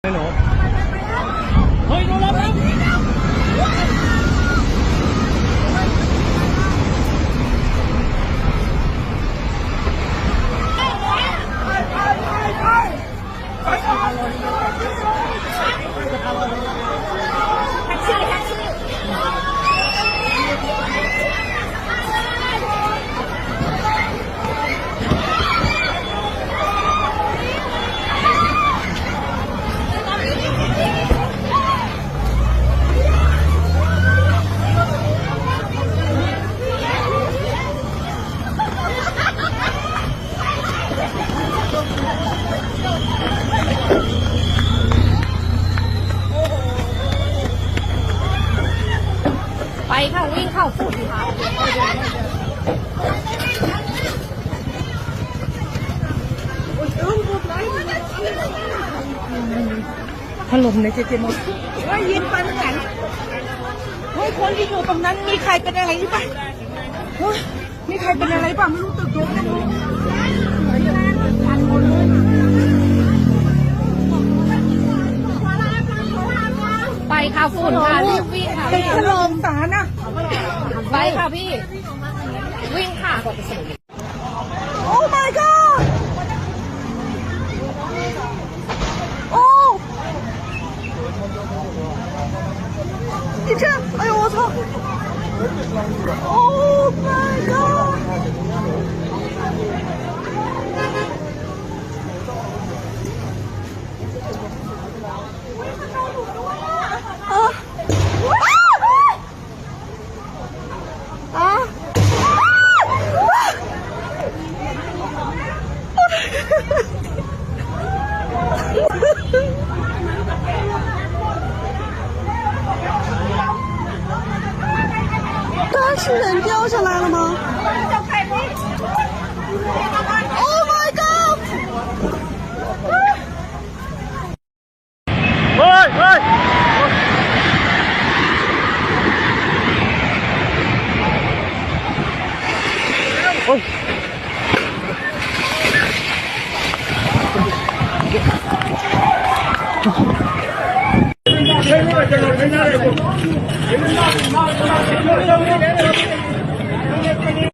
หนูเฮ้ยดูแล้วไปค่ะวิ่งเข้าฝุ่นค่ะถล่มในเจหมดว่ายินปันกันเฮ้ยคนที่อยู่ตรงนั้นมีใครเป็นอะไรหรือเปล่าเฮ้ยมีใครเป็นอะไรเปล่าไม่รู้ตึกยกนะไปค่ะฝุ่นค่ะรีบวิ่งค่ะ ตึกถล่มสารนะ ไปค่ะพี่วิ่งค่ะ โอ้ my god โอ้你这哎呦我操Oh my god 是人掉下来了吗 ？Oh my god！ เฮ้ยเฮ้ยโอ้ย